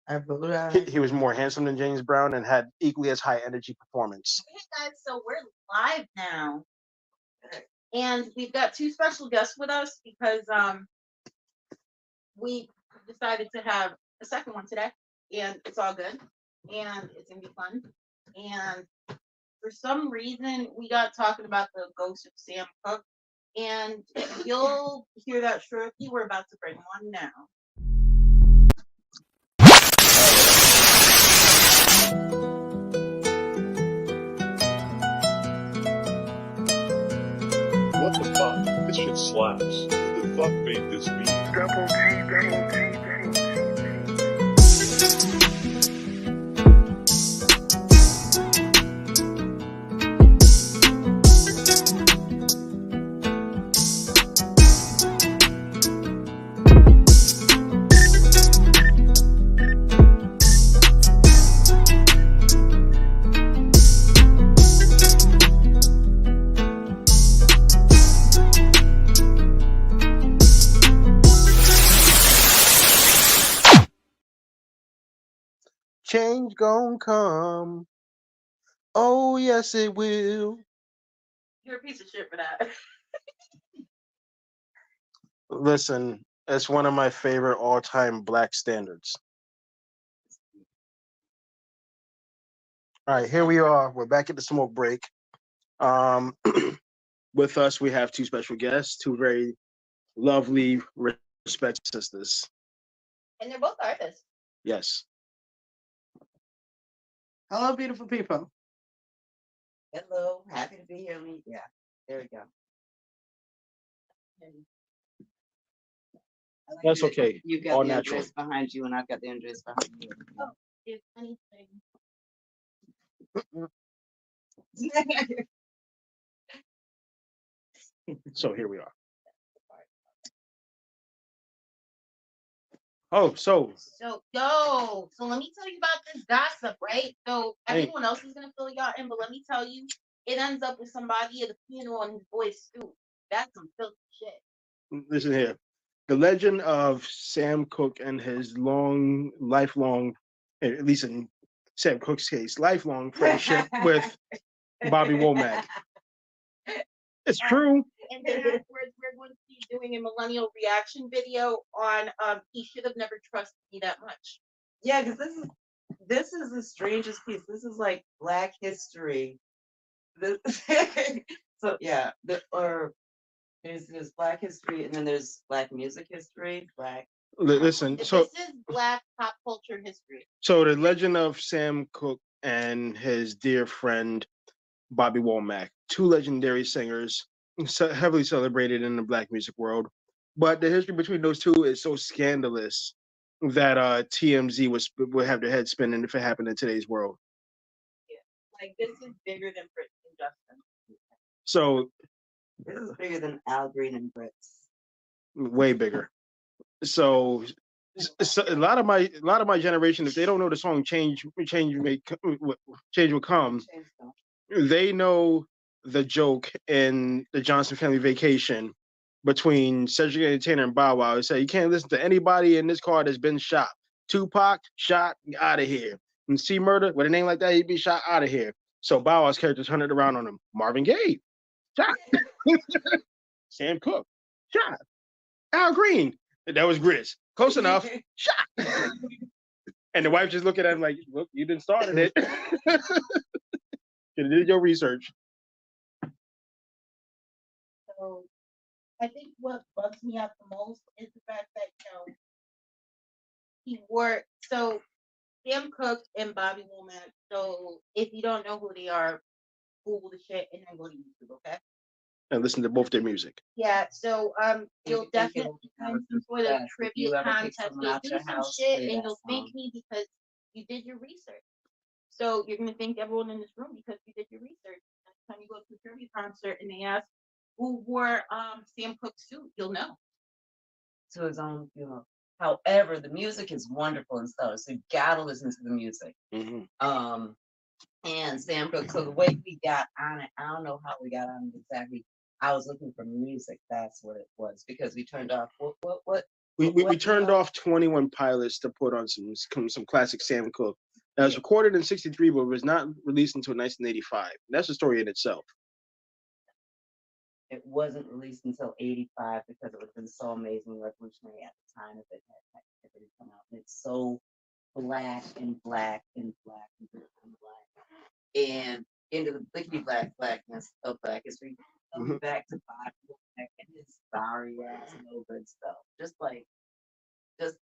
I vote on He, it. he was more handsome than James Brown and had equally as high energy performance. Hey guys, so we're live now, and we've got two special guests with us because we decided to have a second one today, and it's all good, and it's gonna be fun. And for some reason, we got talking about the ghost of Sam Cooke, and you'll hear that shortly. We're about to bring one now. What the fuck? This shit slaps. Who the fuck made this beat? Double G, double G. Change gon' come. Oh yes, it will. You're a piece of shit for that. Listen, it's one of my favorite all-time black standards. All right, here we are. We're back at the smoke break. Um, with us, we have two special guests, two very lovely, respected sisters. And they're both artists. Yes. Hello, beautiful people. Hello, happy to be here. Yeah, there we go. I like That's that okay. You All got the natural. Andres behind you, and I've got the Andres behind you. Oh, if anything. So here we are. Oh, so So let me tell you about this gossip, right? So Hey. everyone else is gonna fill y'all in, but let me tell you, it ends up with somebody at a funeral and his boy's stoop. That's some filthy shit. listen here. The legend of Sam Cooke and his lifelong, at least in Sam Cooke's case, lifelong friendship with Bobby Womack. It's true. And then afterwards, we're going to be doing a millennial reaction video on he should have never trusted me that much. Yeah, because this is the strangest piece. This is like Black history. So yeah, there's Black history, and then there's Black music history. Listen, This so is Black pop culture history. so the legend of Sam Cooke and his dear friend Bobby Womack, two legendary singers, heavily celebrated in the black music world. But the history between those two is so scandalous that TMZ would have their head spinning if it happened in today's world. Like this is bigger than Britney and Justin. So This is bigger than Al Green and Brits. way bigger. So, a lot of my generation, if they don't know the song "Change Will Come," they know the joke in the Johnson Family Vacation between Cedric the Entertainer and Bow Wow. They say you can't listen to anybody in this car that's been shot. Tupac shot out of here. And C Murder with a name like that, he'd be shot out of here. So Bow Wow's character turned it around on him. Marvin Gaye shot. Sam Cooke shot. Al Green. That was Grizz. Close enough. Shot. And the wife just looked at him like, look, you didn't start it. You did your research. So I think what bugs me out the most is the fact that he wore so Sam Cooke and Bobby Womack. So if you don't know who they are, Google the shit and then go to YouTube, okay? And listen to both their music. Yeah, so you'll you think definitely it'll find some be sort of best if trivia you ever pick contest. someone You'll out do your some house, shit play and that you'll thank song. me because you did your research. So you're gonna thank everyone in this room because you did your research. Next time you go to a trivia concert and they ask who wore Sam Cooke's suit, you'll know. To his own funeral. However, the music is wonderful and stuff, so you gotta listen to the music. Mm-hmm. And Sam Cooke. So the way we got on it, I don't know how we got on it exactly. I was looking for music. That's what it was because we turned off. What We turned off 21 Pilots to put on some classic Sam Cooke. That was recorded in '63, but was not released until 1985. That's a story in itself. It wasn't released until '85 because it would have been so amazing, revolutionary at the time if it had come out. And it's so black and black and black and black and black. And into the blickety blackness of Black history, coming back to Bobby Womack and his sorry ass no good stuff. Just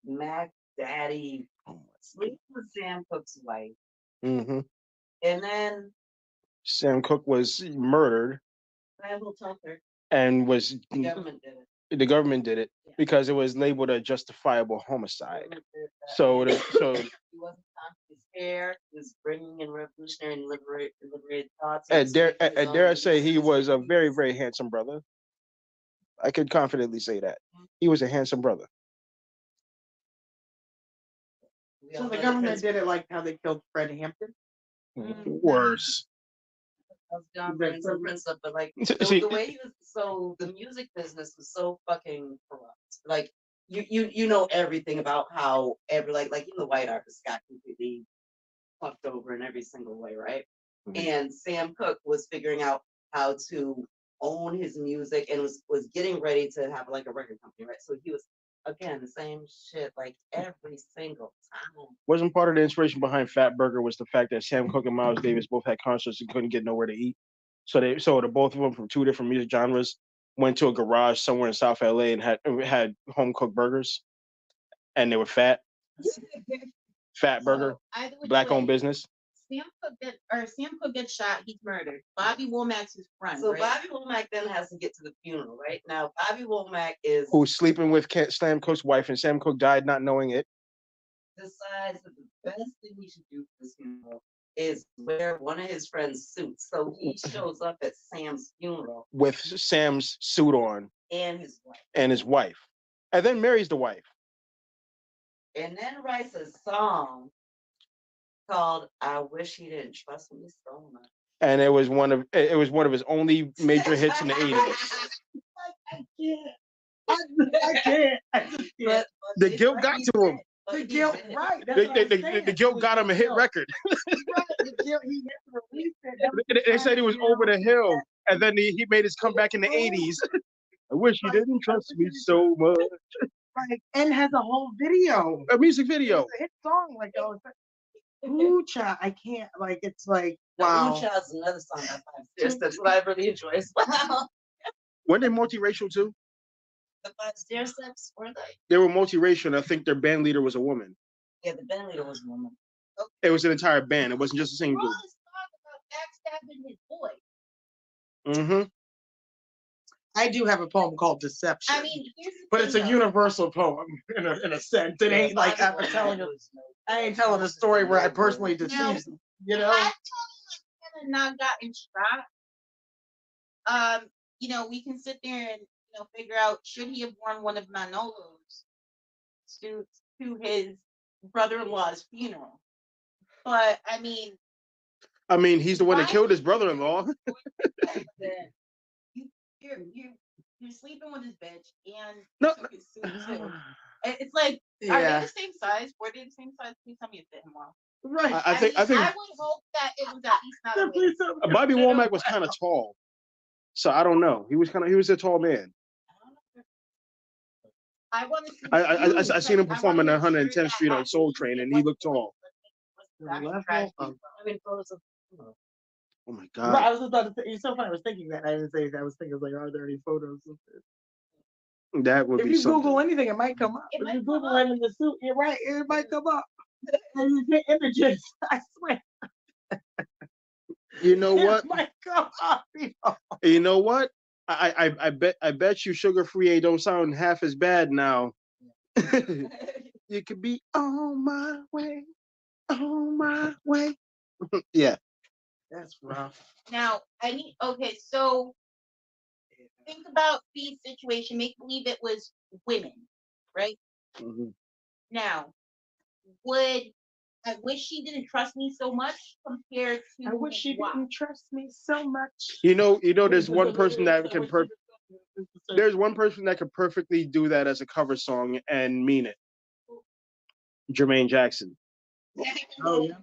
Mac Daddy sleep with Sam Cooke's wife. Mm-hmm. And then Sam Cooke was murdered Randall Tucker, and was the government did it. the government did it because it was labeled a justifiable homicide. So he wasn't conscious care. He was bringing in revolutionary and liberated thoughts. and dare I say he was a very, very handsome brother. I could confidently say that. He was a handsome brother. So the government did it like how they killed Fred Hampton. Worse. John Prince stuff, but like See, the way he was, so the music business was so fucking corrupt. Like you know everything about how like even the white artists got completely fucked over in every single way, right? Mhm. And Sam Cooke was figuring out how to own his music and was getting ready to have like a record company, right? So he was again the same shit like every single time. Wasn't part of the inspiration behind Fat Burger was the fact that Sam Cooke and Miles Davis both had concerts and couldn't get nowhere to eat. So the both of them from two different music genres went to a garage somewhere in South LA and had home cooked burgers, and they were fat. Fat Burger, Either which black owned way, business. Sam Cooke gets shot, he's murdered. Bobby Womack's his friend. So right? Bobby Womack then has to get to the funeral, right? Now Bobby Womack is Who's sleeping with Sam Cooke's wife, and Sam Cooke died not knowing it. decides that the best thing he should do for this funeral is wear one of his friend's suits. So he shows up at Sam's funeral With Sam's suit on and his wife. And then marries the wife. And then writes a song called "I Wish He Didn't Trust Me So Much." And it was one of his only major hits in the '80s. I can't. I just can't. But The it's guilt like got he to him. did, but The he guilt, did. right? That's what I'm saying. The guilt got him a hit Guilt. record. Right, the guilt, he never released it. That was They said he was over the hill, and then he made his comeback in the '80s. I wish he didn't trust me so much. like, and has a whole video. A music video. It's a hit song. Like I was like, ooh, child, I can't. Like it's like Wow. wow. Child's another song by Five Stairs. That's what I really enjoy as well. Weren't they multiracial too? The Five Stair Steps were they? They were multiracial, and I think their band leader was a woman. Yeah, the band leader was a woman. It was an entire band. It wasn't just a single Roll group. this song about backstabbing his boy. Mm-hmm. I do have a poem called Deception. I mean, here's the but thing, it's a though. universal poem in a sense. It ain't like I'm telling you. I ain't telling a story where I personally deceived them. You know. If I told you not gotten shot, we can sit there and figure out should he have worn one of Manolo's suits to his brother-in-law's funeral. But I mean, he's the one that killed his brother-in-law. You're sleeping with his bitch and No. took his suit too. It's like, are they Yeah. the same size? Were they the same size? Please tell me it fit him well. Right. I think I would hope that it was at least not a Please bit. tell me. Bobby Womack was kind of tall, so I don't know. He was a tall man. I want to see. I seen him perform on 110th Street on Soul Train, and he looked tall. Photos of. Oh my Right, God. I was just about to say. It's so funny. I was thinking that. I didn't say that. I was thinking like, are there any photos of this? That would If be you something. Google anything, it might come up. It If might you come Google up. him in the suit, you're right. It might come up. And you get images. I swear. You know what? It might come up. You know what? I bet you Sugar Free don't sound half as bad now. You could be on my way, on my way. Yeah. That's rough. Now, so think about the situation. Make believe it was women, right? Mhm. Now, I wish she didn't trust me so much compared to I wish she what? didn't trust me so much. You know, there's one person that can There's one person that could perfectly do that as a cover song and mean it. Jermaine Jackson. Oh yeah.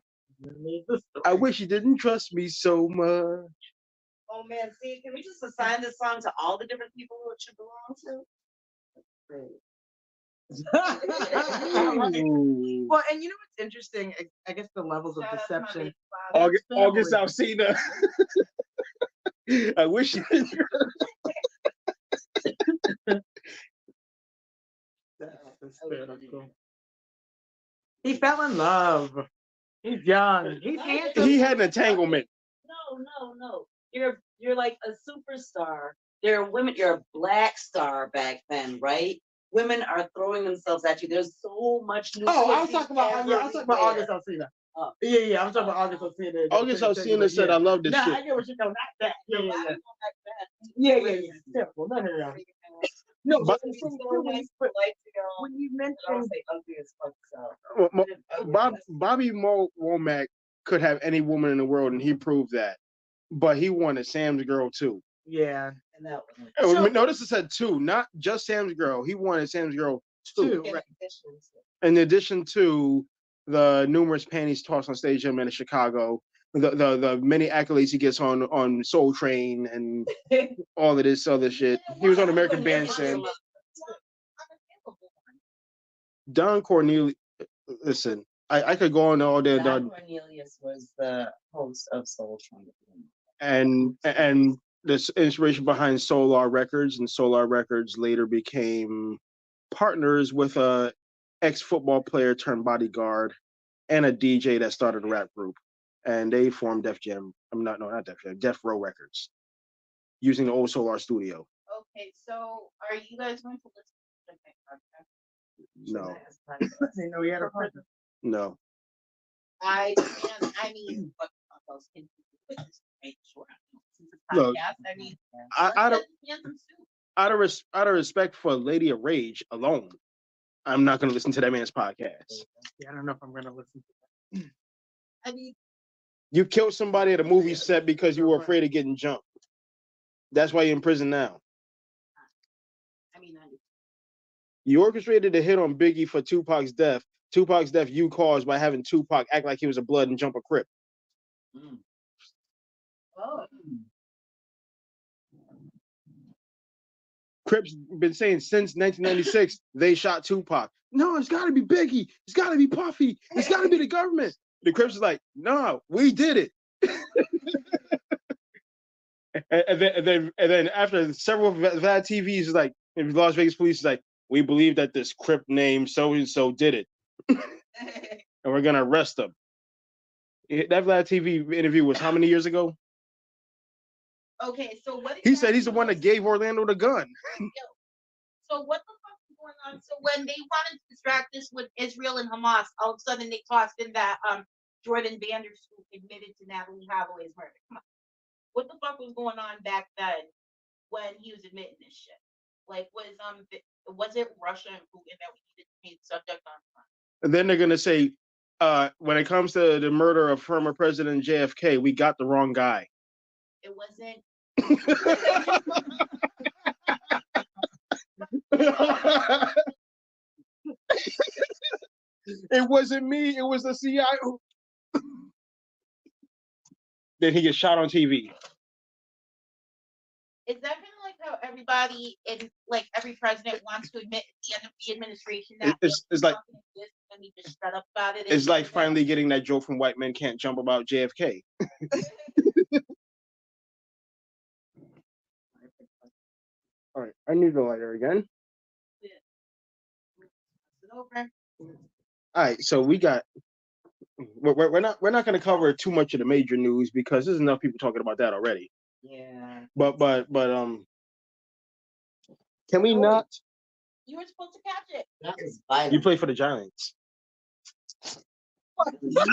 I wish you didn't trust me so much. Oh man, see, can we just assign this song to all the different people who it should belong to? Ooh. Well, and you know what's interesting? I guess the levels of Shout out to my deception. big father. August family. Alsina. I wish you didn't. He fell in love. He's young. He's handsome. He had an entanglement. No. You're like a superstar. There are women. You're a black star back then, right? Women are throwing themselves at you. There's so much new. Oh, I was talking about. Yeah, I was talking about August everywhere. Alsina. Oh. Yeah, I'm talking about August Alsina. August Alsina said, "I love this Nah, shit." I get what you know. Not that. No, Yeah. I don't know like that. Yeah. Simple. No. No, But- but I'm saying So nice for lights to go. when you I don't mentioned say ugly as fuck. So. Bobby Womack could have any woman in the world, and he proved that. But he wanted Sam's girl too. yeah, And that Notice it said two, not just Sam's girl. He wanted Sam's girl too. two. Right. In addition to the numerous panties tossed on stage him in Chicago, the many accolades he gets on Soul Train and all of this other shit. He was on American Bandstand. Don Cornelius. Listen, I could go on all day. Don Cornelius was the host of Soul Train. And the inspiration behind Solar Records, and Solar Records later became partners with a ex-football player turned bodyguard and a DJ that started a rap group, and they formed Def Jam. Not Def Jam, Def Row Records, using the old Solar studio. Okay, so are you guys going to listen to the podcast? No, They know he had a present. no. I mean, what else can you do? Make sure. Since it's Look, podcast, I mean, I don't. let's get some soup. Out of respect for Lady of Rage alone, I'm not going to listen to that man's podcast. Yeah, I don't know if I'm gonna listen to that. I mean, You killed somebody at a movie set because you were afraid of getting jumped. That's why you're in prison now. I mean, You orchestrated a hit on Biggie for Tupac's death. Tupac's death you caused by having Tupac act like he was a blood and jump a Crip. oh, Crips been saying since 1996 they shot Tupac. No, it's got to be Biggie. It's got to be Puffy. It's got to be the government. The Crips is like, no, we did it. and then after several Vlad TVs is like, and Las Vegas police is like, we believe that this Crip named so and so did it, and we're gonna arrest them. That Vlad TV interview was how many years ago? okay. So what? He said he's the exactly one that was- gave Orlando the gun. So what the fuck is going on? So when they wanted to distract this with Israel and Hamas, all of a sudden they tossed in that Jordan Vanderstoot admitted to Natalie Holloway's murder. Come on. What the fuck was going on back then when he was admitting this shit? Like was it Russia and Putin that we needed to be subject on? And then they're gonna say, when it comes to the murder of former President JFK, we got the wrong guy. It wasn't. It wasn't me. It was the CIA. Then he gets shot on TV. Is that kind of like how everybody in like every president wants to admit at the end of the administration that It's it like doesn't exist and he just shut up about it? it's like finally getting that joke from White Men Can't Jump about JFK. All right, I need the lighter again. Over. All right, so we're not going to cover too much of the major news because there's enough people talking about that already. Yeah. But can we not? You were supposed to catch it. That was violent. You play for the Giants.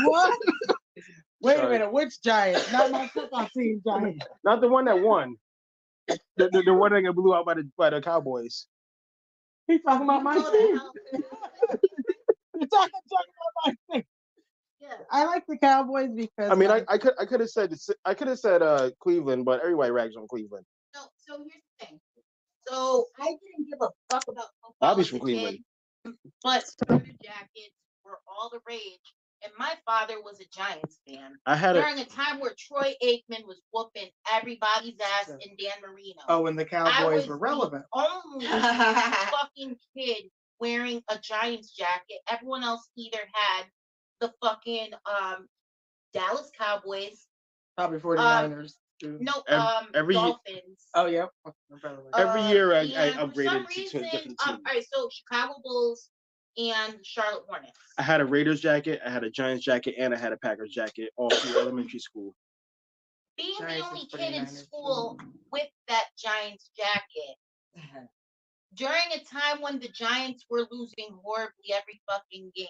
What? Wait Sorry. a minute, which Giant? Not my football team Giant. Not the one that won. The one that got blew out by the Cowboys. He's talking about my Oh, the team. hell. You're talking about my team. Yeah. I like the Cowboys because I mean, I could have said Cleveland, but everybody rags on Cleveland. So here's the thing. So I didn't give a fuck about football Bobby's as a from Cleveland. kid, but starter jackets Bobby's as from a Cleveland. kid, but starter jackets were all the rage. And my father was a Giants fan I had a during a time where Troy Aikman was whooping everybody's ass in Dan Marino. Oh, when the I Cowboys was were the relevant. only fucking kid wearing a Giants jacket. Everyone else either had the fucking Dallas Cowboys, Probably 49ers. too. no, every year- Dolphins. Oh, yeah. Every year I and for some upgraded to a reason, different all team. right, so Chicago Bulls and Charlotte Hornets. I had a Raiders jacket, I had a Giants jacket, and I had a Packers jacket all through elementary school. Being Giants the only and kid in 49ers, school with that Giants jacket during a time when the Giants were losing horribly every fucking game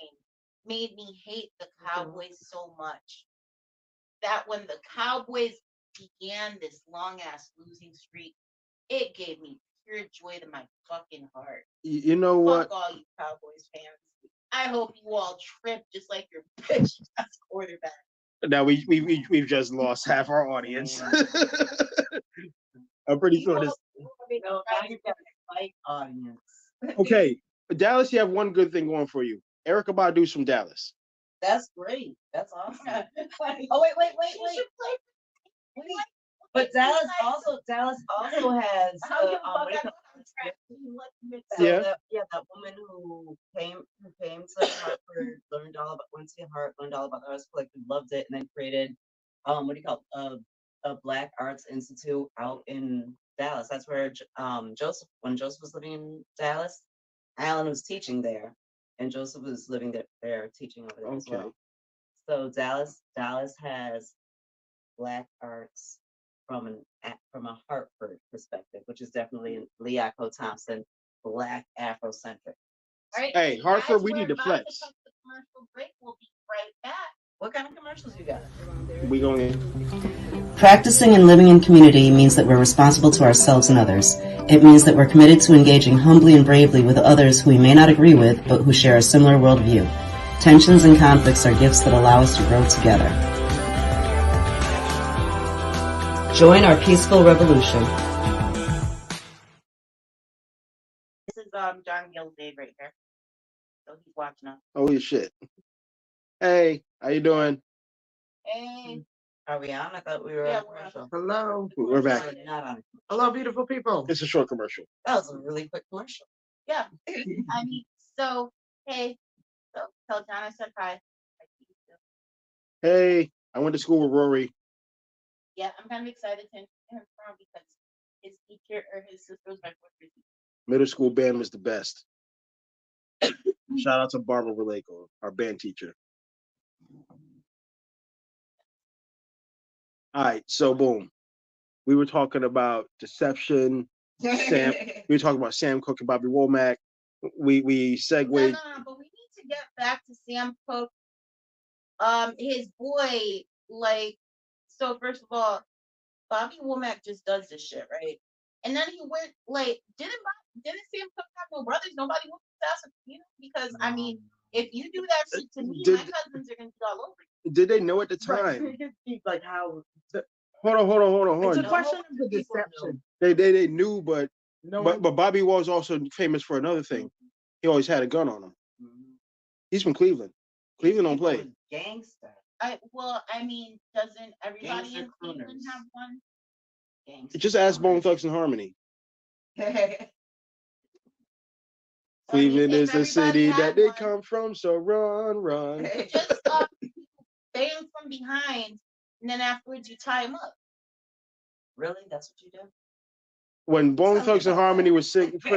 made me hate the Cowboys so much that when the Cowboys began this long ass losing streak, it gave me pure joy to my fucking heart. You know what? Fuck all you Cowboys fans. I hope you all trip just like your bitch ass quarterback. Now we've just lost half our audience. I'm pretty sure this. No, now you got a fight audience. Okay, Dallas, you have one good thing going for you. Erica Badu's from Dallas. That's great. That's awesome. Oh wait. But Dallas also has How you what do you fuck call Yeah. that woman who came to Hartford, went to Harvard, learned all about the arts collective, loved it, and then created what do you call it? A Black Arts Institute out in Dallas. That's where when Joseph was living in Dallas, Alan was teaching there, and Joseph was living there teaching over there as Okay. well. So Dallas has Black arts from a Hartford perspective, which is definitely in Leaco Thompson, Black Afrocentric. All right, Hey, guys, Hartford, we we're need to about flex. come to commercial break. We'll be right back. What kind of commercials you got? We going Practicing and living in community means that we're responsible to ourselves and others. It means that we're committed to engaging humbly and bravely with others who we may not agree with, but who share a similar worldview. Tensions and conflicts are gifts that allow us to grow together. Join our peaceful revolution. This is John Gill's Dave right here. So he's watching us. Holy shit. Hey, how you doing? Hey. Are we on? I thought we were Yeah, on we're on. commercial. Hello. We're back. We're not on. Hello, beautiful people. It's a short commercial. That was a really quick commercial. Yeah. I mean, so hey, so tell John I said hi. Hey, I went to school with Rory. Yeah, I'm kind of excited to interview him tomorrow because his teacher or his sister was my fourth grade teacher. Middle school band was the best. Shout out to Barbara Relako, our band teacher. All right, so boom. We were talking about deception. Sam, we were talking about Sam Cooke and Bobby Womack. We segued. No, but we need to get back to Sam Cooke. His boy, like, so first of all, Bobby Womack just does this shit, right? And then he went like, didn't Sam Cooke have no brothers? Nobody wants to ask him, you know? Because I mean, if you do that shit to me, my cousins are gonna be all over you. Did they know at the time? Like how Hold on. it's a No, question of the people deception. They knew, but No but one, Bobby was also famous for another thing. He always had a gun on him. He's from Cleveland. Cleveland don't play. Gangster. I mean, doesn't everybody Gangster in Cleveland crooners. have one? Gangster. Just ask Bone Thugs and Harmony. I Cleveland mean, is if the city everybody that had they one, come from, so run. just bang from behind, and then afterwards you tie him up. Really? That's what you do? When Bone Something Thugs and about Harmony that. was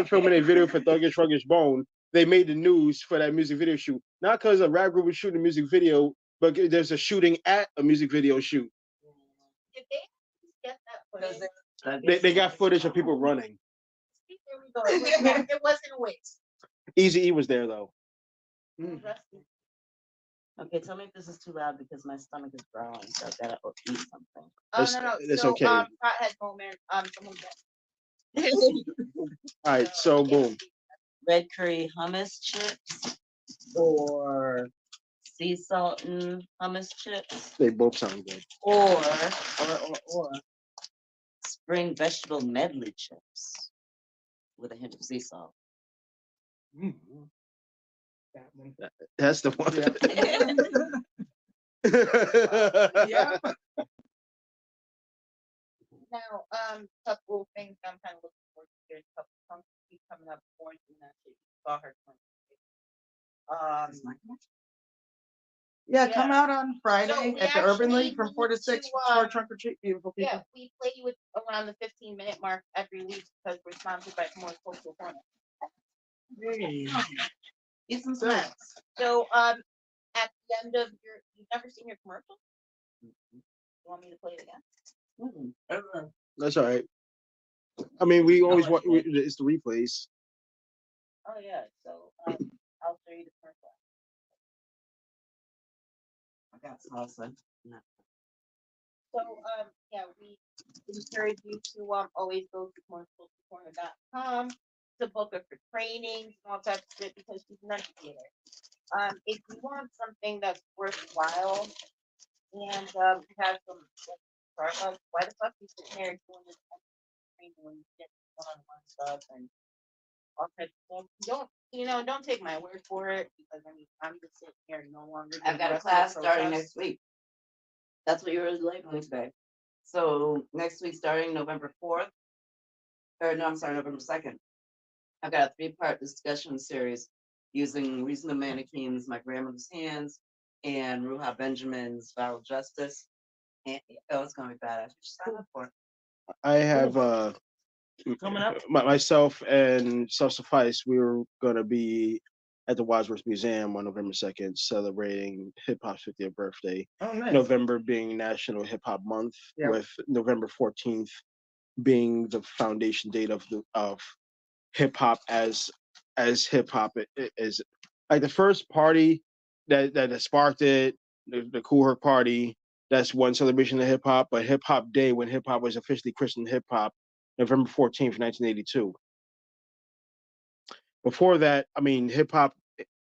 filming a video for Thuggish Ruggish Bone, they made the news for that music video shoot. Not because a rap group was shooting a music video, but there's a shooting at a music video shoot. Did they get that footage? They got footage of people running. There we go. It wasn't a waste. Easy E was there though. Okay, tell me if this is too loud because my stomach is growling, so I've got to eat something. Oh It's- no. it's So okay. pothead moment. Someone get. All right, so boom. Red curry hummus chips or sea salt and hummus chips They both sound good. or spring vegetable medley chips. with a hint of sea salt. That one. That's the one. Yeah. Now, couple things I'm kind of looking forward to. There's a couple songs keep coming up for you, and that shit. Saw her. Yeah, Yeah. come out on So Friday we at the Urban actually League from 4 to need 6 to, for trunk or treat, beautiful people. Yeah, we play with around the 15-minute mark every week because we're sponsored by More Social Corner. Hey. Eat some So- snacks. So, at the end of you've never seen your commercial? You want me to play it again? That's all right. I mean, we always want it's the replays. Oh yeah. So, I'll show you the commercial. I got salsa. No. So, yeah, we encourage you to always go to moresocialcorner.com to book her for trainings and all types of shit because she's an educator. If you want something that's worthwhile and have some startups, why the fuck you sitting there doing this training when you get one-on-one stuff and all types of stuff? Don't take my word for it because I mean I'm just sitting here no longer. doing I've got the a rest of the class starting process. next week. That's what you were labeling today. So next week, starting November 4th, or no, I'm sorry, November 2nd. I've got a 3-part discussion series using Reason of Mannequins, My Grandmother's Hands, and Ruha Benjamin's Viral Justice. And oh, it's gonna be badass. You should sign up for it. I have Coming up. myself and Self Suffice. We were gonna be at the Wadsworth Museum on November 2nd, celebrating hip hop's 50th birthday. Oh, nice. November being National Hip Hop Month, Yeah. with November 14th being the foundation date of hip hop as hip hop is like the first party that sparked it, the Cool Herc party. That's one celebration of hip hop, but Hip Hop Day, when hip hop was officially christened hip hop, November 14th, 1982. Before that, I mean, hip hop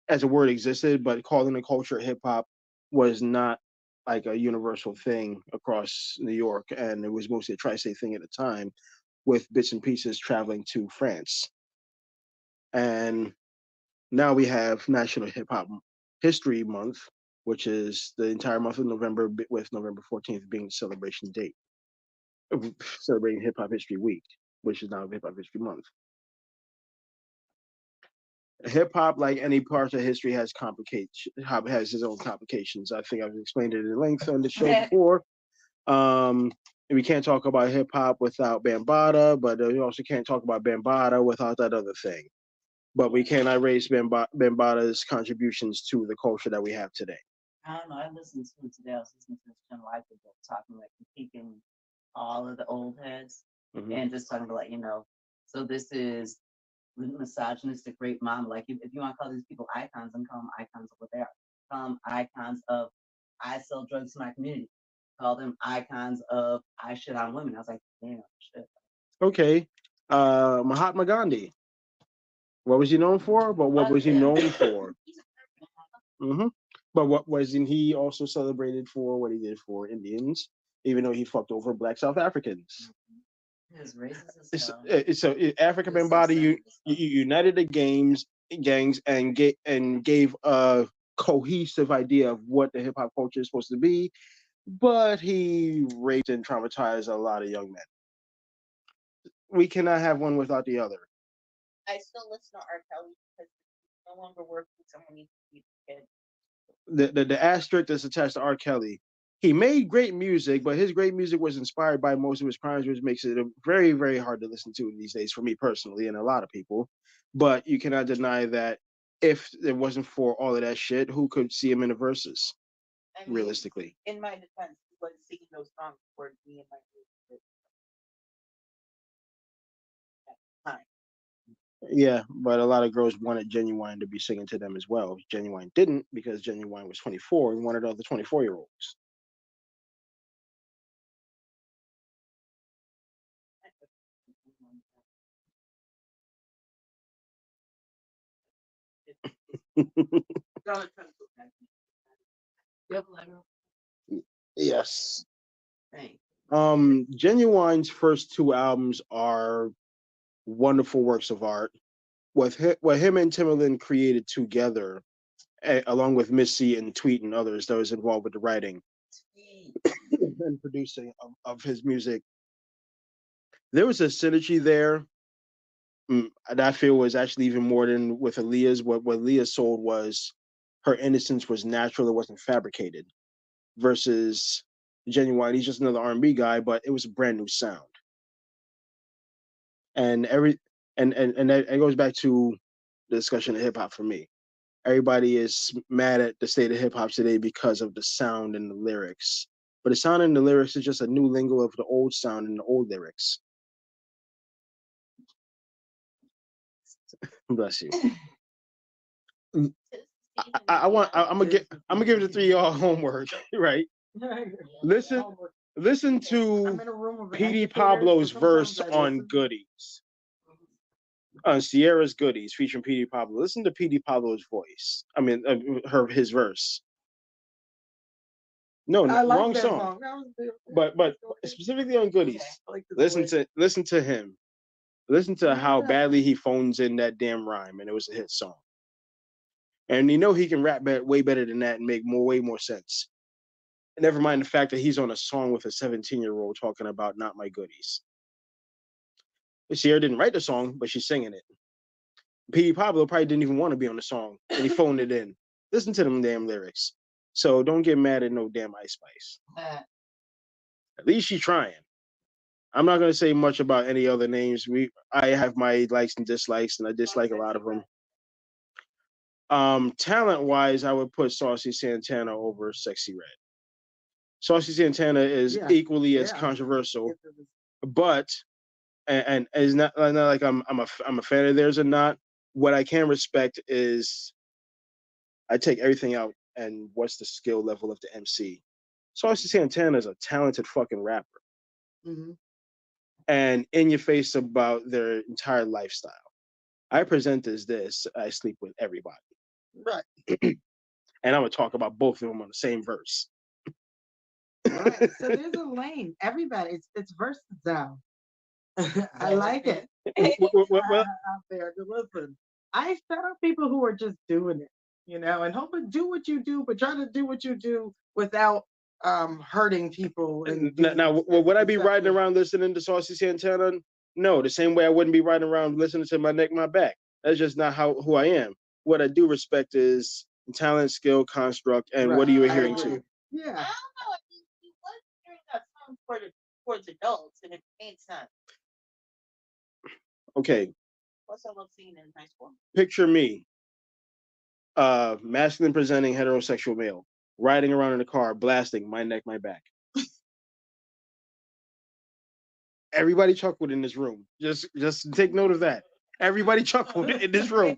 as a word existed, but calling the culture hip hop was not like a universal thing across New York, and it was mostly a tri-state thing at the time, with bits and pieces traveling to France. And now we have National Hip Hop History Month, which is the entire month of November, with November 14th being the celebration date, celebrating Hip Hop History Week, which is now Hip Hop History Month. Hip hop, like any part of history, has has its own complications. I think I've explained it at length on the show before. We can't talk about hip hop without Bambaataa, but we also can't talk about Bambaataa without that other thing. But we cannot erase Bambaataa's contributions to the culture that we have today. I don't know. I listened to it today. I was listening to this channel I could talking like critiquing all of the old heads and just talking about so this is misogynistic rape mom. Like if you want to call these people icons, then call them icons of what they are. Call them icons of I sell drugs in my community. Call them icons of I shit on women. I was like, damn, shit. Okay, Mahatma Gandhi. What was he known for? But what was he known for? But what wasn't he also celebrated for? What he did for Indians, even though he fucked over Black South Africans. His racist So African Bambaataa united the gangs and gave a cohesive idea of what the hip hop culture is supposed to be, but he raped and traumatized a lot of young men. We cannot have one without the other. I still listen to R. Kelly because he no longer works with someone needs to be a kid. The asterisk that's attached to R. Kelly. He made great music, but his great music was inspired by most of his crimes, which makes it very, very hard to listen to these days for me personally and a lot of people. But you cannot deny that if it wasn't for all of that shit, who could see him in the verses? I mean, Realistically. in my defense, he was singing those songs for me and my group. Yeah, but a lot of girls wanted Genuine to be singing to them as well. Genuine didn't, because Genuine was 24 and wanted other 24-year-olds. Yes. Thanks. Genuine's first 2 albums are wonderful works of art. What him and Timbaland created together, along with Missy and Tweet and others that was involved with the writing and producing of his music, there was a synergy there that I feel was actually even more than with Aaliyah's. What Leah sold was her innocence was natural; it wasn't fabricated. Versus Genuine, he's just another R&B guy, but it was a brand new sound. And it goes back to the discussion of hip hop for me. Everybody is mad at the state of hip hop today because of the sound and the lyrics. But the sound and the lyrics is just a new lingo of the old sound and the old lyrics. Bless you. I'm gonna give the three of y'all homework, right? Listen to P.D. Pablo's verse on Goodies. On Sierra's Goodies featuring P.D. Pablo. Listen to P.D. Pablo's voice. I mean, his verse. No, wrong song. But specifically on Goodies, listen to him. Listen to how badly he phones in that damn rhyme, and it was a hit song. And you know he can rap way better than that and make way more sense. Never mind the fact that he's on a song with a 17-year-old talking about not my goodies. Sierra didn't write the song, but she's singing it. P. Pablo probably didn't even want to be on the song, and he phoned it in. Listen to them damn lyrics. So don't get mad at no damn Ice Spice. At least she's trying. I'm not gonna say much about any other names. I have my likes and dislikes, and I dislike a lot of them. Talent-wise, I would put Saucy Santana over Sexy Red. Saucy Santana is equally as controversial, but and it's not like I'm a fan of theirs or not. What I can respect is I take everything out and what's the skill level of the MC. Saucy Santana is a talented fucking rapper. Mm-hmm. And in your face about their entire lifestyle. I present as this, I sleep with everybody. Right. And I'm gonna talk about both of them on the same verse. Right. So there's a lane. Everybody, it's versatile. I like it. Out there to listen. I shout out people who are just doing it, and hope to do what you do, but try to do what you do without hurting people. And now, would I be riding around listening to Saucy Santana? No, the same way I wouldn't be riding around listening to My Neck, My Back. That's just not who I am. What I do respect is talent, skill, construct, and what are you adhering to? Yeah. I don't know. He was hearing that song towards adults, and it made sense. Okay. What's I love seeing in high school? Picture me, masculine presenting heterosexual male, riding around in a car, blasting My Neck, My Back. Everybody chuckled in this room. Just take note of that. Everybody chuckled in this room.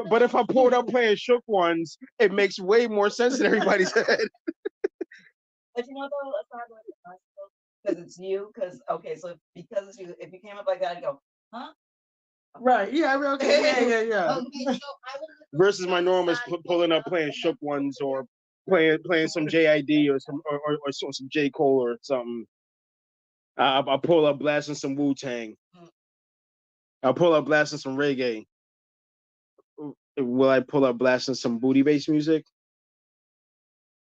But if I pulled up playing Shook Ones, it makes way more sense in everybody's head. But though, because it's you. Because because it's you, if you came up like that, I'd go, huh? Right. Yeah. Okay. Yeah. Okay, so Versus my norm is pulling up playing Shook Ones or playing some JID or some J. Cole or something. I'll pull up blasting some Wu-Tang. I'll pull up blasting some reggae. Will I pull up blasting some booty-based music?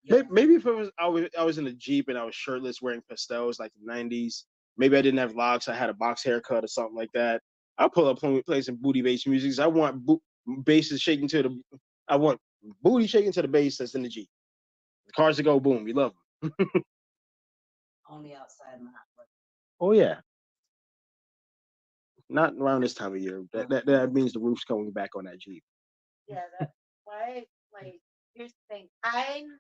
Yeah. Maybe if I was in a Jeep and I was shirtless wearing pastels like the 90s. Maybe I didn't have locks. I had a box haircut or something like that. I'll pull up play some booty-based music. I want basses shaking I want booty shaking to the bass that's in the Jeep. The cars that go boom. We love them. Only outside in the hot weather. Oh yeah. Not around this time of year. That means the roof's coming back on that Jeep. Yeah, that's why. Here's the thing. I'm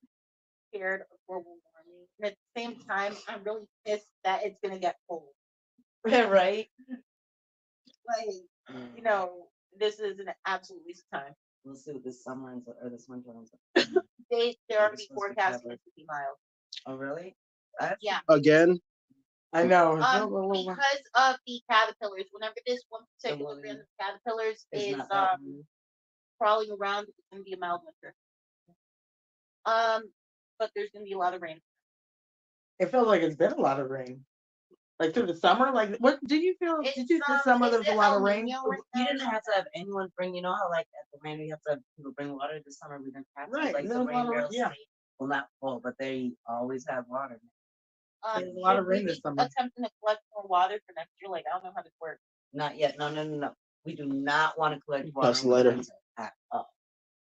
scared of global warming, and at the same time, I'm really pissed that it's gonna get cold. Right. This is an absolute waste of time. We'll see what this summer or this winter ends up. They're already forecasting it to be mild. Oh really? Yeah. Again, I know. It's a Um, little- because of the caterpillars. Whenever this one particular William brand of caterpillars It's is not that one. crawling around, it's gonna be a mild winter. But there's gonna be a lot of rain. It feels like it's been a lot of rain. Like through the summer. Like what did you feel? Did you this summer is there was a it lot El of rain? Nino right You now? didn't have to have anyone bring, you know how like at the rain you have to have people bring water this summer. We didn't have to. Right, Like there the was a lot rain of rain, barrels yeah. stay well, not full, but they always have water. There's a lot of should we rain this be summer. attempting to collect more water for next year? Like I don't know how this works. Not yet. No. We do not want to collect water Pass the in the lighter. winter at all.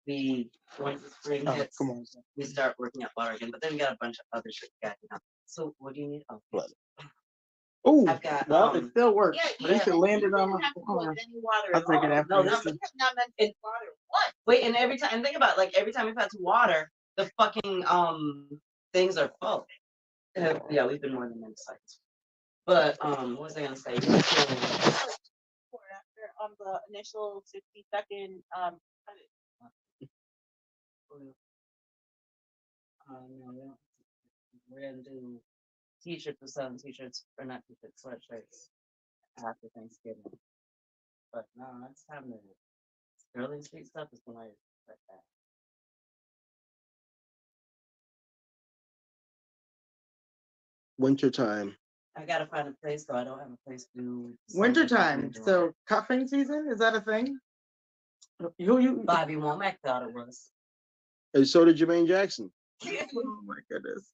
We once the spring Oh, hits, come on. we start working up water again. But then we got a bunch of other shit we got. So what do you need? Oh, Blood. Oh, I've got well, It still works. Yeah, At least it you landed didn't on my have to arm. collect any water I'll at take it all. after No, this. this We have not mentioned water. What? wait, and think about it, like every time we've had to water, the fucking things are full. Yeah, we've been more than many sites. But what was I gonna say? Or after the initial 60-second edit. No, we're gonna do t-shirts for selling t-shirts or not t-shirts, sweatshirts after Thanksgiving. But no, it's time to Sterling Street stuff is gonna like that. wintertime. I gotta find a place though. I don't have a place to do Wintertime. So cuffing season, is that a thing? You Bobby Womack thought it was. And so did Jermaine Jackson. oh my goodness.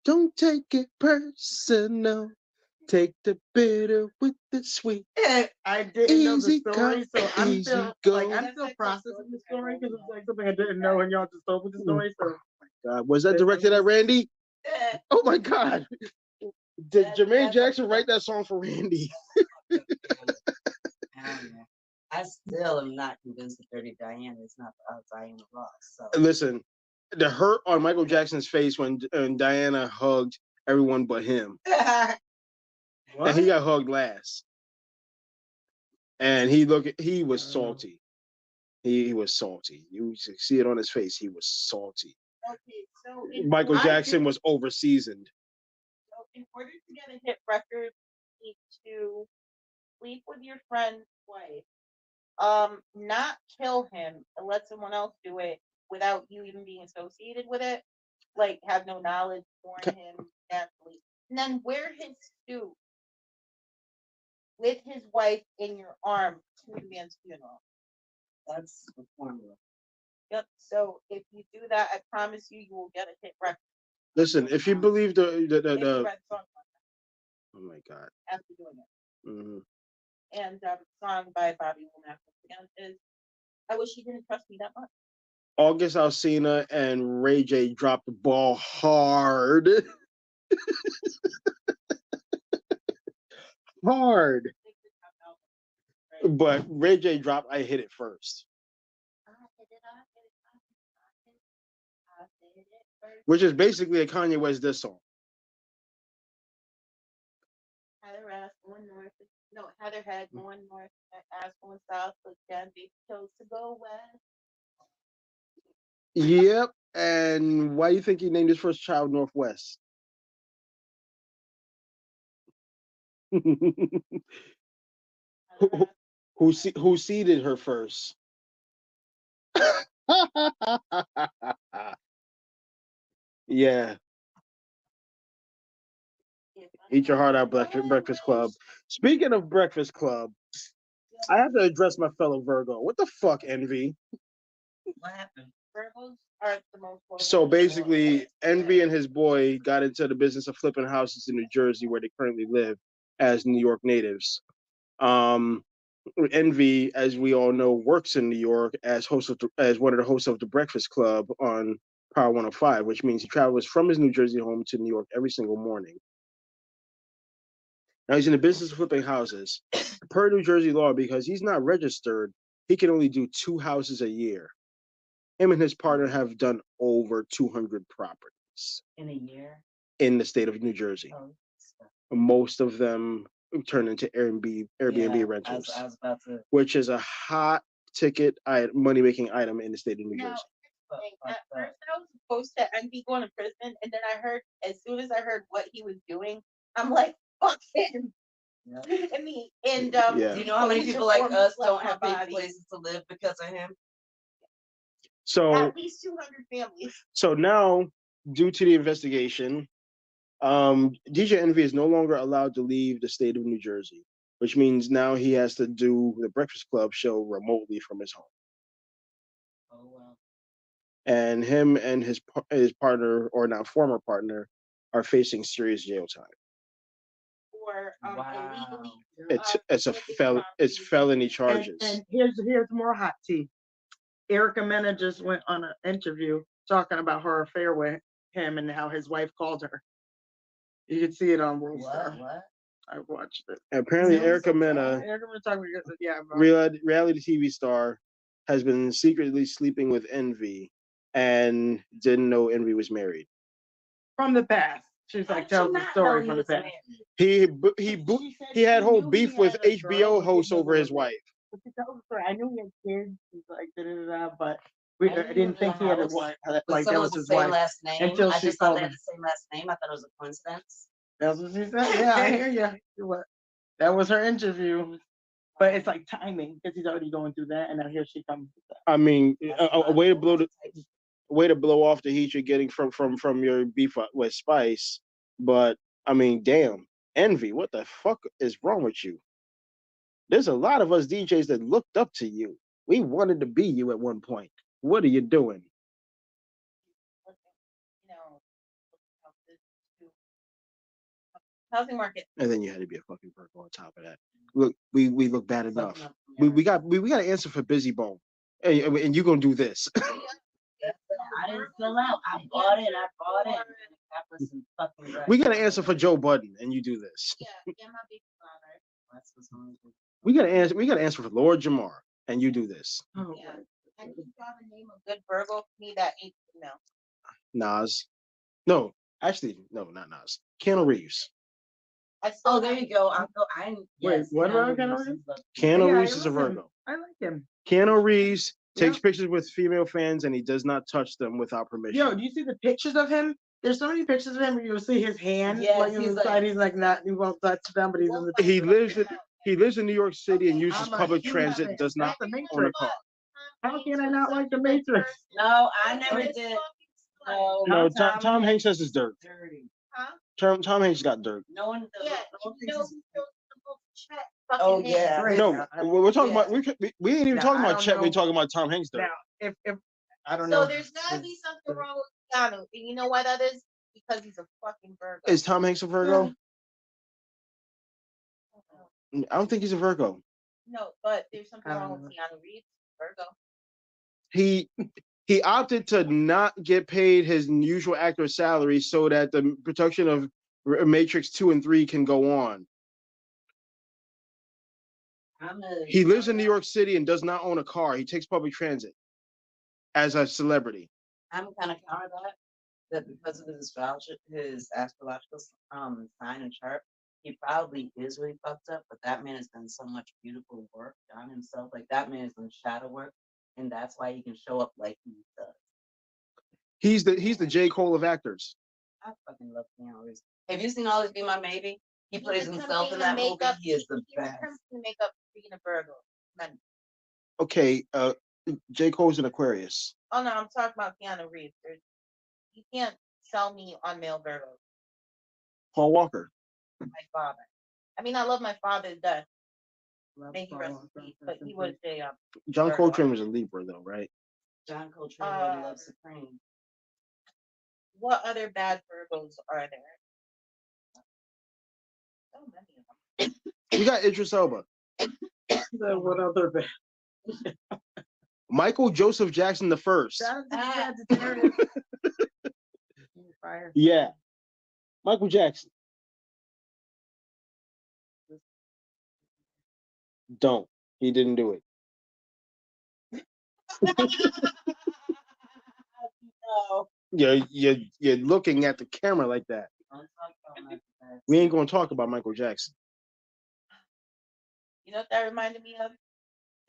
Don't take it personal. Take the bitter with the sweet. I didn't know the Easy story, so come, I'm easy still go. I'm still processing the story because it's like something I didn't know and y'all just told me the story. So God, was that directed at Randy? Oh my God. Did Jermaine Jackson write that song for Randy? I don't know. I still am not convinced that Dirty Diana is not Diana Ross. So Listen, the hurt on Michael Jackson's face when Diana hugged everyone but him. And he got hugged last. And he was salty. He was salty. You should see it on his face. He was salty. Okay, so Michael Jackson was overseasoned. So in order to get a hit record, you need to sleep with your friend's wife. Not kill him and let someone else do it without you even being associated with it. Like have no knowledge, warn him naturally. And then wear his suit with his wife in your arm to the man's funeral. that's the formula. Yep. So if you do that, I promise you, you will get a hit record. Listen, if you believe If you the read song oh my God. after doing it. Mhm. And song by Bobby Womack again is I wish he didn't trust me that much. August Alsina and Ray J dropped the ball hard. Hard. But Ray J dropped I Hit It First. Which is basically a Kanye West diss song. Heather ass going north. No, Heather had going north, ass going south, but then they chose to go west. Yep. And why do you think he named his first child Northwest? who seeded her first? Yeah. Eat your heart out, Breakfast Club. Speaking of Breakfast Club, I have to address my fellow Virgo. What the fuck, Envy? What happened? Virgos are the most. So basically, Envy and his boy got into the business of flipping houses in New Jersey, where they currently live, as New York natives. Envy, as we all know, works in New York as as one of the hosts of the Breakfast Club on Power 105, which means he travels from his New Jersey home to New York every single morning. Now he's in the business of flipping houses. Per New Jersey law, because he's not registered, he can only do 2 houses a year. Him and his partner have done over 200 properties In a year? in the state of New Jersey. Oh, Most of them turn into Airbnb yeah, rentals, I was about to. which is a hot ticket money-making item in the state of New Jersey. At first, I was supposed to Envy going to prison, and then I heard, as soon as I heard what he was doing, I'm like, fuck him. Yeah. I mean, and Yeah. Do you know how many police people like informed us left don't my have big body. places to live because of him? So At least 200 families. so now, due to the investigation, DJ Envy is no longer allowed to leave the state of New Jersey, which means now he has to do the Breakfast Club show remotely from his home. Oh well. And him and his partner, or now former partner, are facing serious jail time. For illegally. It's felony And, charges. and here's more hot tea. Erica Mena just went on an interview talking about her affair with him and how his wife called her. You can see it on World Star. What? I watched it. Apparently, Sounds Erica so Mena, bad. Erica Mena talking about, yeah, about reality TV star, has been secretly sleeping with Envy and didn't know Envy was married. from the past. She's like tells the story from the past. He She said he had she whole knew beef he with had a girl HBO when he hosts was over his little. wife. But she tells the story. I knew he had kids. She's like, but I didn't think he had a wife. But Like that someone was with his the same wife. last name. Until I she just thought called they had him. the same last name. I thought it was a coincidence. That's what she said. Yeah, I hear you. That was her interview. But it's like timing because he's already going through that, and now here she comes with that. I mean, a way to blow the. way to blow off the heat you're getting from your beef with Spice. But I mean, damn, Envy, what the fuck is wrong with you? There's a lot of us DJs that looked up to you. We wanted to be you at one point. What are you doing? Housing market. And then you had to be a fucking Virgo on top of that. Look, we look bad enough. We got to answer for Busy Bone, and you're gonna do this. I didn't fill out. I bought it. That was some fucking right. We got to answer for Joe Budden, and you do this. Yeah, my big father. That's what's wrong with it. We got to answer. We got to answer for Lord Jamar, and you do this. Oh, Yeah. And you got the name of good Virgo for me that ain't no. Nas. No, actually, no, not Nas. Keanu Reeves. Oh, there you go. Wait, what about Keanu Keanu Reeves? Keanu Yeah, I Reeves is a like him. Virgo. I like him. Keanu Reeves takes Yeah. pictures with female fans, and he does not touch them without permission. Yo, do you see the pictures of him? There's so many pictures of him where you'll see his hand. Yes, like he's inside. like- He's like not. He won't touch them, but he's in the. He lives in New York City and uses I'm a public huge transit. fan. Does not That's the own a Matrix. car. How can I not like the Matrix? No, I never did. No, Tom Hanks has his dirt. Dirty. Huh? Tom Hanks got dirt. No one. Yeah, no one you thinks know it's- who fills the most check? Oh, Fucking yeah. Great. No, we're talking Yeah. about we ain't even Now, talking I about don't Chet. We're know. talking about Tom Hanks dirt. Now, if I don't know. So there's gotta be something wrong with Keanu. And you know why that is? Because he's a fucking Virgo. Is Tom Hanks a Virgo? I don't think he's a Virgo. No, but there's something wrong with Keanu Reeves, Virgo. He opted to not get paid his usual actor salary so that the production of Matrix 2 and 3 can go on. He lives in New York City and does not own a car. He takes public transit as a celebrity. I'm kind of counter that because of his astrological sign and chart, he probably is really fucked up. But that man has done so much beautiful work on himself. Like that man has done shadow work, and that's why he can show up like he does. He's the J. Cole of actors. I fucking love Keanu Reeves. Have you seen Always Be My Maybe? He plays was himself in attempting that to make movie. up- He is the He was best. attempting to make up being a Virgo. Men. Okay, J. Cole's an Aquarius. Oh no, I'm talking about Keanu Reeves. You can't sell me on male Virgos. Paul Walker. My father. I mean, I love my father to death. Love May he rest Paul in peace. Walker. But he was a John Virgo. Coltrane was a Libra, though, right? John Coltrane would love Supreme. What other bad Virgos are there? So many of them. We got Idris Elba. So what other band? Michael Joseph Jackson the First. Sagittarius. Fire. Yeah. Michael Jackson. Don't. He didn't do it. No. You're looking at the camera like that. Don't talk about Michael Jackson. We ain't gonna talk about Michael Jackson. You know what that reminded me of?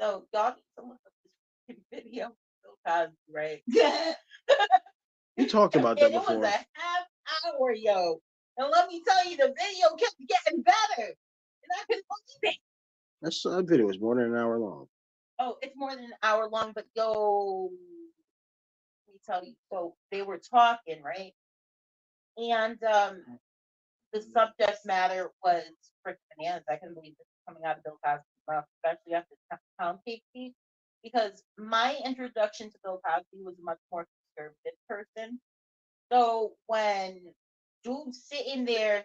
So y'all need to look up this video. Bill Cosby, right? We talked about that And it was before. a half hour, yo. And let me tell you, the video kept getting better. And I couldn't believe it. That video was more than an hour long. Oh, it's more than an hour long, but yo, let me tell you. So they were talking, right? And the subject matter was freaking bananas. I couldn't believe this was coming out of Bill Cosby's mouth, especially after the pound cake speech. Because my introduction to Bill Cosby was a much more conservative person. So when dude's sitting there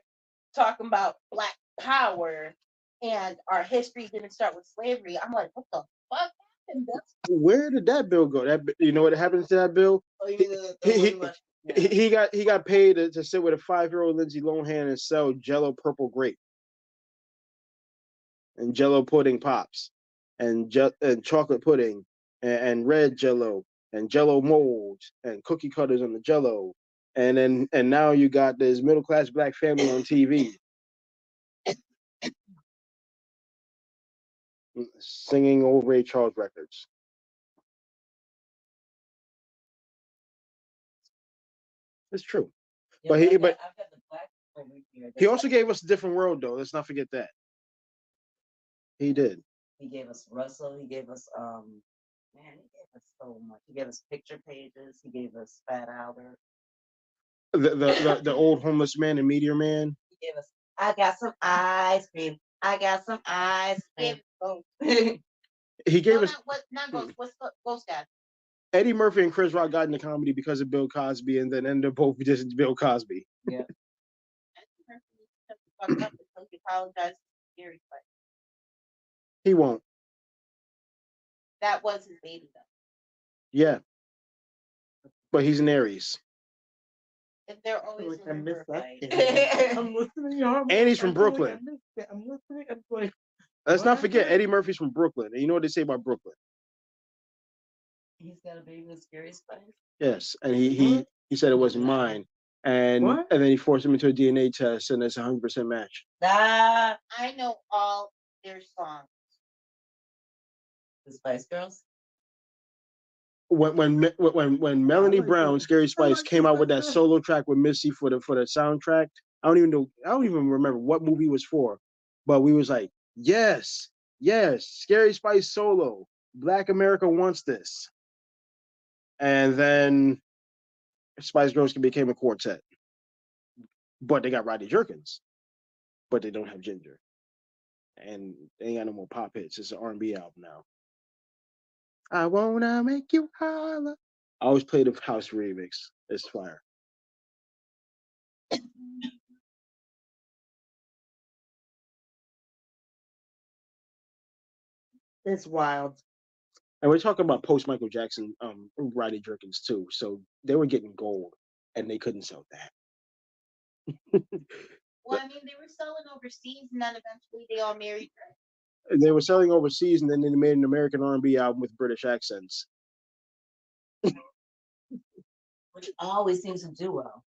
talking about black power and our history didn't start with slavery, I'm like, what the fuck happened? Where did that bill go? That you know what happened to that bill? Oh, you mean the one He got paid to sit with a 5-year-old Lindsay Lohan and sell Jello purple grape and Jello pudding pops and chocolate pudding and red Jello and Jello molds and cookie cutters on the Jello, and now you got this middle class black family on TV singing old Ray Charles records. It's true. Yeah, But I've got the black over here. he also gave us a different world, though. Let's not forget that. He did. He gave us Russell. He gave us man. He gave us so much. He gave us picture pages. He gave us Fat Albert. The old homeless man and Meteor Man. He gave us. I got some ice cream. I got some ice cream. He gave us Not Ghost. What's the Ghost Dad? Eddie Murphy and Chris Rock got into comedy because of Bill Cosby, and then ended up both just Bill Cosby. Yeah. He won't. That was his baby, though. Yeah. But he's an Aries. If they're always I miss that. right. I'm listening. Y'all. And he's from Brooklyn. I'm listening. I'm like, Let's not what? forget Eddie Murphy's from Brooklyn. And you know what they say about Brooklyn? He's got a baby with Scary Spice. Yes. And he said it wasn't mine. And What? and then he forced him into a DNA test, and it's a 100% match. Ah, I know all their songs. the Spice Girls. When Melanie like Brown, it. Scary I Spice, like came it out with like that that. solo track with Missy for the soundtrack, I don't even remember what movie it was for, but we was like, yes, Scary Spice solo, Black America wants this, and then Spice Girls became a quartet, but they got Rodney Jerkins, but they don't have Ginger, and they ain't got no more pop hits. It's an R&B album now. I wanna make you holler. I always play the house remix. It's fire. It's wild. And we're talking about post Michael Jackson, Rodney Jerkins too. So they were getting gold, and they couldn't sell that. Well, I mean, they were selling overseas, and then eventually they all married. They were selling overseas, and then they made an American R&B album with British accents. Which always seems to do well.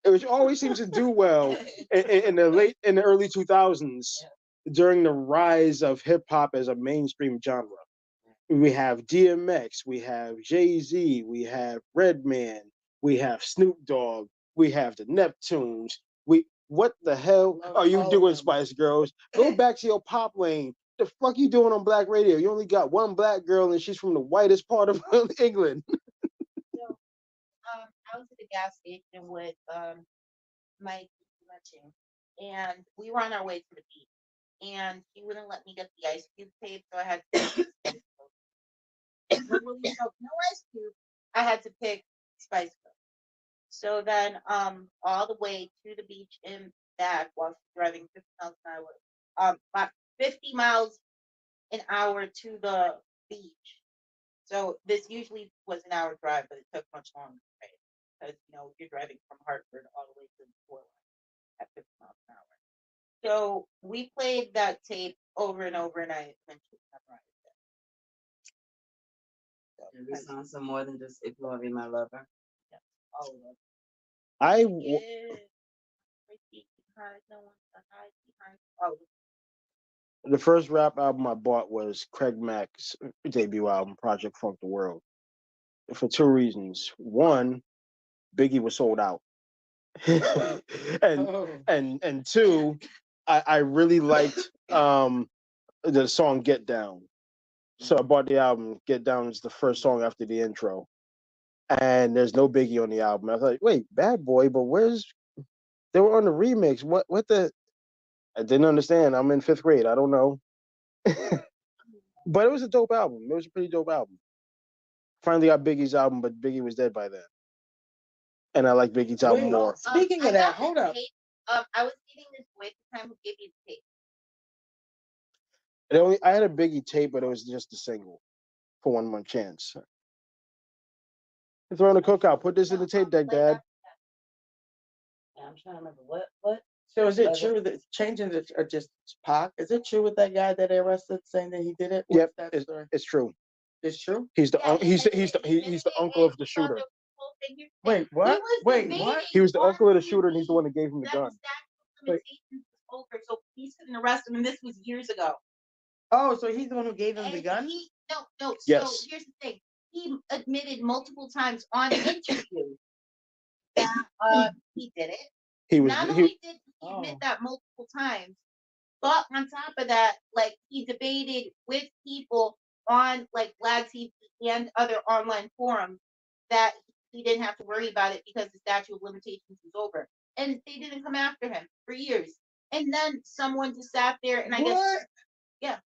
It always seems to do well in the early 2000s, during the rise of hip hop as a mainstream genre. We have DMX, we have Jay-Z, we have Redman, we have Snoop Dogg, we have the Neptunes. What the hell are you doing, Spice Girls? Go back to your pop lane. The fuck you doing on black radio? You only got one black girl, and she's from the whitest part of England. So, I was at the gas station with Mike Munching, and we were on our way to the beach, and he wouldn't let me get the ice cube tape, so I had to no ice cube. I had to pick Spice Girls. So then, all the way to the beach and back while driving 50 miles an hour, about 50 miles an hour to the beach. So this usually was an hour drive, but it took much longer, right? Because you're driving from Hartford all the way to the Fort at 50 miles an hour. So we played that tape over and over, and I eventually memorized it. Every song, some more than just "If You Want to Be My Lover." Yeah, all of them. I Oh, The first rap album I bought was Craig Mack's debut album, Project Funk the World, for two reasons. One, Biggie was sold out. and Oh. and two, I really liked the song "Get Down." So I bought the album. "Get Down" is the first song after the intro, and there's no Biggie on the album. I was like, wait, Bad Boy, but where's they were on the remix? What the? I didn't understand. I'm in fifth grade. I don't know, but it was a dope album. It was a pretty dope album. Finally got Biggie's album, but Biggie was dead by then, and I like Biggie's album Wait, more. speaking I of that, got the hold up. tape. I was eating this boy at the time who gave me the tape. I had a Biggie tape, but it was just a single for One More Chance. Throwing the cookout. Put this in the tape deck, Dad. I'm trying to remember what. So is it true that changing the just Pac? Is it true with that guy that they arrested saying that he did it? What's Yep, that story? it's true. It's true. He's the Yeah, he's admitted it. he's the uncle of the shooter. Wait, what? Wait, what? He was the uncle of the shooter, and he's the one that gave him the That gun. the statute of limitations was over, so police couldn't arrest him, and this was years ago. Oh, so he's the one who gave him And the gun? no. Yes. So here's the thing: he admitted multiple times on interview that he did it. He was Not he, only did he Oh. admit that multiple times, but on top of that, like he debated with people on like Glad TV and other online forums that he didn't have to worry about it because the statute of limitations was over. And they didn't come after him for years. And then someone just sat there and I guess What?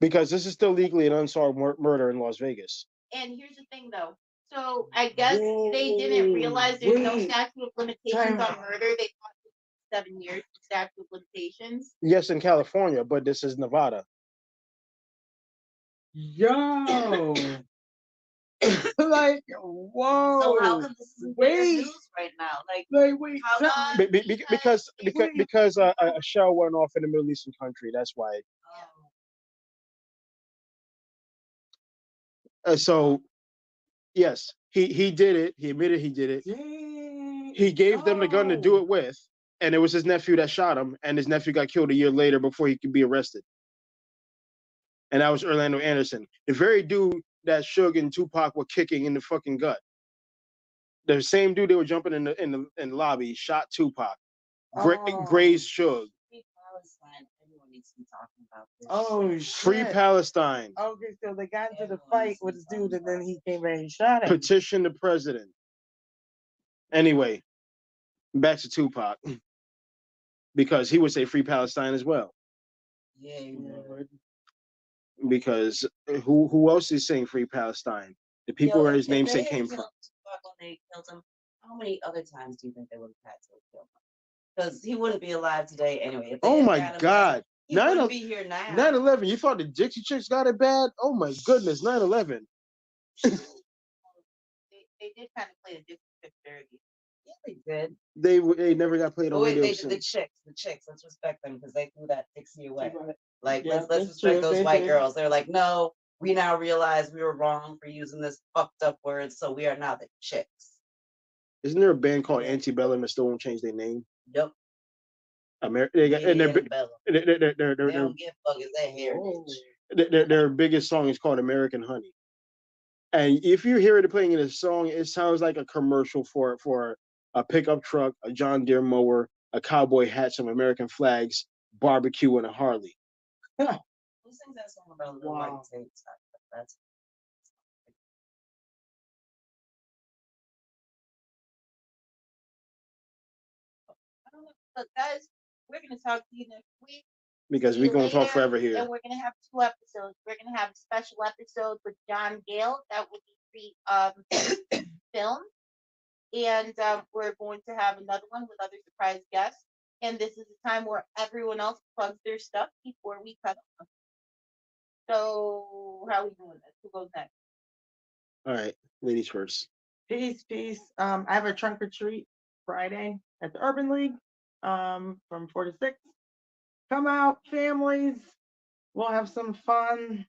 because this is still legally an unsolved murder in Las Vegas. and here's the thing though. So I guess they didn't realize there's no Wait. statute of limitations on murder. They thought it was 7 years statute of limitations. Yes, in California, but this is Nevada. Yo. Like, whoa. So how come this is Wait. news right now? Like, Like, wait. how so- come? Because a shell went off in the Middle Eastern country. That's why. So, yes, he did it. He admitted he did it. Dang. He gave them the gun to do it with, and it was his nephew that shot him, and his nephew got killed a year later before he could be arrested. And that was Orlando Anderson, the very dude that Suge and Tupac were kicking in the fucking gut. The same dude they were jumping in the lobby shot Tupac. Grazed Suge. Free Palestine. Everyone needs to be talking about this. Oh, shit. Free Palestine. Okay, so they got into the fight with this dude, and then he came back and shot him. Petition the president. Anyway, back to Tupac. Because he would say Free Palestine as well. Yeah, you would. Because who else is saying Free Palestine? The people where his namesake came from. When they killed him, how many other times do you think they would have had to kill him? Because he wouldn't be alive today anyway. If they Oh had my got him, God. he wouldn't be here now. 9/11. You thought the Dixie Chicks got it bad? Oh my goodness, 9/11. They did kind of play a different dirty. Yeah, they did. They never got played on Oh, wait, radio. the chicks. Let's respect them because they threw that Dixie away. Like, Yeah, let's that's respect true, those they white did. girls. They're like, no, we now realize we were wrong for using this fucked up word, so we are now the chicks. Isn't there a band called Antebellum that still won't change their name? Yep. They got, and Antebellum. They their don't give fuckers their heritage. their biggest song is called American Honey. And if you hear it playing in a song, it sounds like a commercial for a pickup truck, a John Deere mower, a cowboy hat, some American flags, barbecue, and a Harley. Who sings that song about the white tapes? That's I don't know. But guys, we're gonna talk to you next week. Because See we're you going to talk later, forever here. And we're gonna have 2 episodes. We're gonna have a special episode with John Gale that will be filmed. And we're going to have another one with other surprise guests. And this is the time where everyone else plugs their stuff before we cut off. So how are we doing this? Who goes next? All right, ladies first. Peace. I have a trunk or treat Friday at the Urban League from 4 to 6. Come out, families. We'll have some fun.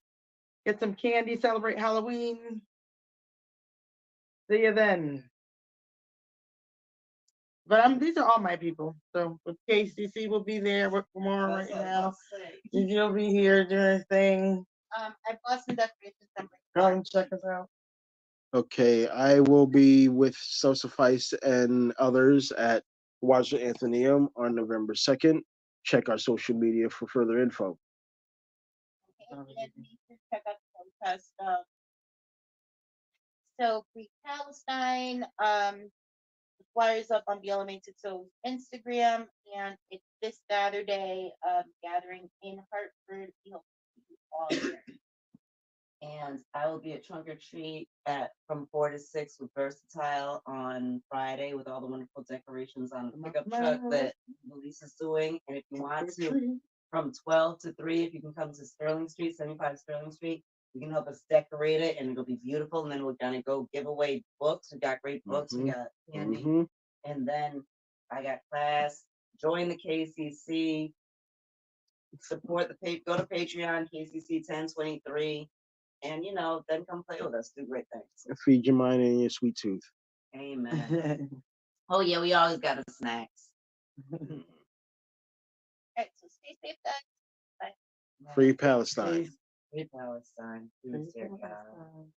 Get some candy, celebrate Halloween. See you then. But these are all my people. So with KCC will be there with Kamara right now. You'll be here doing a thing. I bought some decorations. Come and check us out. Okay, I will be with Self Suffice and others at Watch the Athenaeum on November 2nd. Check our social media for further info. Okay, and you can check out the protest. So Free Palestine. The flyers up on BLM Tito's Instagram, and it's this Saturday. Gathering in Hartford. We hope to see you all there. And I will be at Trunk or Treat at from 4 to 6 with Versatile on Friday with all the wonderful decorations on the pickup truck that Lisa's doing. And if you want to, from 12 to 3, if you can come to Sterling Street, 75 Sterling Street, you can help us decorate it and it'll be beautiful. And then we're gonna go give away books. We got great books, we got candy, and then I got class. Join the KCC, support the page, go to Patreon, KCC 1023. And then come play with us, do great things. Feed your mind and your sweet tooth. Amen. Oh yeah, we always got the snacks. All right, so stay safe, guys. Bye. Free Palestine. Free Palestine. Free Palestine.